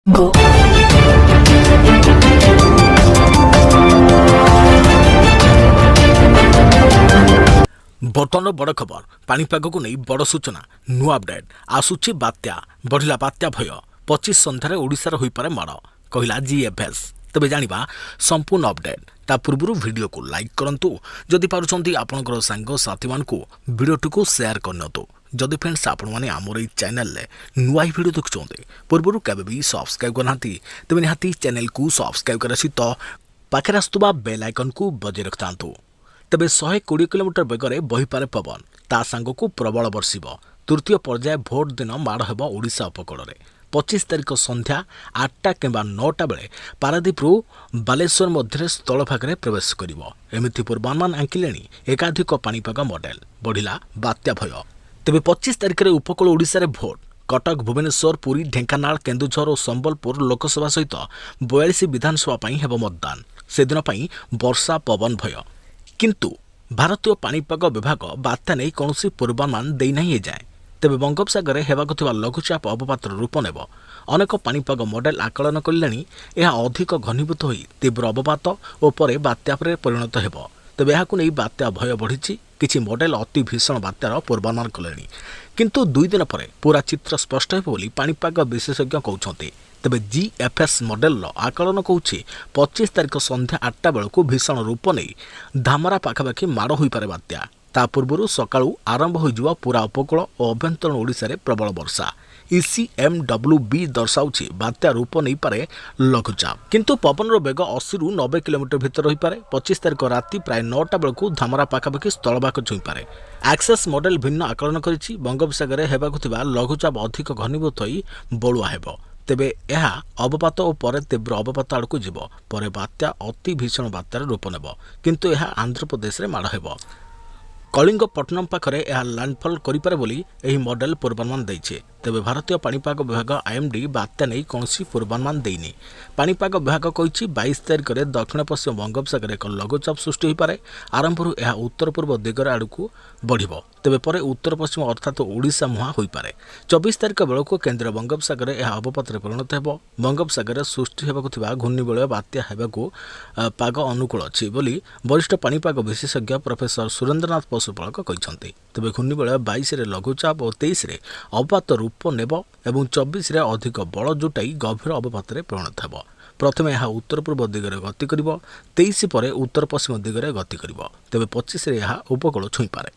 Go. बर्तन बड़ खबर पाणीपाग को नहीं बड़ सूचना नुआ अपडेट आसुची बात्या बढ़िला बात्या भय 25 सन्धार ओडिशार होइपारे माड़ कहला जीएफएस तबे जानिबा संपूर्ण अपडेट ता पूर्व वीडियो को लाइक करंतु जदि पारुचंती आपनकर सांग साथी मानकु वीडियो को शेयर करनतु जदि फ्रेंड्स आपण माने हमर ई चैनल ले नुआ वीडियो देखुचंते पूर्व केबे भी सब्सक्राइब करनाती तबे निहाती चैनल को सब्सक्राइब करसी तो पाखे आसुबा बेल आइकन को बजे रखतांतु तेबे 120 किलोमीटर बेगर बहीपारे पवन ता सांगक प्रबल बर्षिब तृतीय पर्याय भोट दिन माड़ हेब ओडिशा उपकूल 25 तारिख संध्या 8टा किंबा 9टा बेले पारादीपरू बालेश्वर मध्य स्थलभागे प्रवेश करिवो एमिति पूर्वानुमान आंकिलेनी एकाधिक पाणीपाग मॉडल बढ़िला बात्या भय तेबे 25 तारिख उपकूल ओडिशा रे भोट कटक भुवनेश्वर पुरी ढेंकानाल केन्दुझर और संबलपुर लोकसभा सहित 42 विधानसभा पई हेब मतदान से दिन पई वर्षा पवन भय किंतु भारतीय पाणीपाग विभाग बात्या नहीं कौन पूर्वानुमान देना जाए तेज बंगोपसागर होगा लघुचाप अवपातर रूप नेब अनेक पाणीपाग मॉडल आकलन कले अधिक घनीभूत हो तीव्र अवपात और बात्या परिणत हो तेज यह बात्या भय बढ़ी किसी मॉडल अति भीषण बात्यार पूर्वानुमान कले किंतु 2 दिन पर पूरा चित्र स्पष्ट हो पाणीपाग विशेषज्ञ कहते तेबे जीएफएस मॉडल आकलन कहूँ 25 तारिख संध्या 8टा बेलू भीषण रूप नहीं धामरा पाखापाखि माड़ हो पारे बात्या ता पूर्व सकाळू आरंभ हो पूरा उपकूल और अभ्यंतरण ओडिशा रे प्रबल वर्षा ECMWB दर्शाऊँ बात्या रूप नहीं पारे लघुचाप किंतु पवन बेग 80 ରୁ 90 किलोमीटर भितर रही पारे 25 तारिख राति प्राय 9टा बेलू धामरा पाखापाखि स्थलभाग छुई पारे एक्सेस मॉडल भिन्न आकलन करिछि बंगोपसागर हेबाकु थिबा लघुचाप अधिक घनीभूत होई बळुआ हेबो तेबे यह अवपात और पर तीव्र अवपात आड़ को जीव पर बात्या अति भीषण बात्यार रूप नेब किंतु यह आंध्र प्रदेश रे माड़ हेब कलिंगपट्टनम पाखरे यह लैंडफॉल करिपारे बोली एही मॉडल पूर्वानुमान दैछे तेबे भारतीय पाणीपाग विभाग आईएमडी बात्या नहीं कौन पूर्वानुमान देनी पाणीपाग विभाग कही 22 तारिख में दक्षिण पश्चिम बंगोपसागर एक लघुचाप सृष्टि हो पारे आरंभ यह उत्तर पूर्व दिगर आड़ को बढ़ तेबे पर उत्तर पश्चिम अर्थात ओडिशा मुहां हो पारे 24 तारिख बेलू केन्द्रीय बंगोपसागर यह अवपात परिणत हो बंगोपसागर सृष्टि होगा घूर्णिबलय बात्या होगा पाग अनुकूल अच्छी बोली वरिष्ठ पाणीपाग विशेषज्ञ प्रोफेसर सुरेन्द्रनाथ पशुपालक कहते तेबे घूर्णिबलय 22 लघुचाप और 23 अवपात रूप नेब एवं 24 अधिक बल जुटाई गभीर अवपात परिणत हो प्रथमे यह उत्तर पूर्व दिगरे गति कर 23 पर उत्तर पश्चिम दिगरे गति कर तेबे 25 यह उपकूल छुई पारे।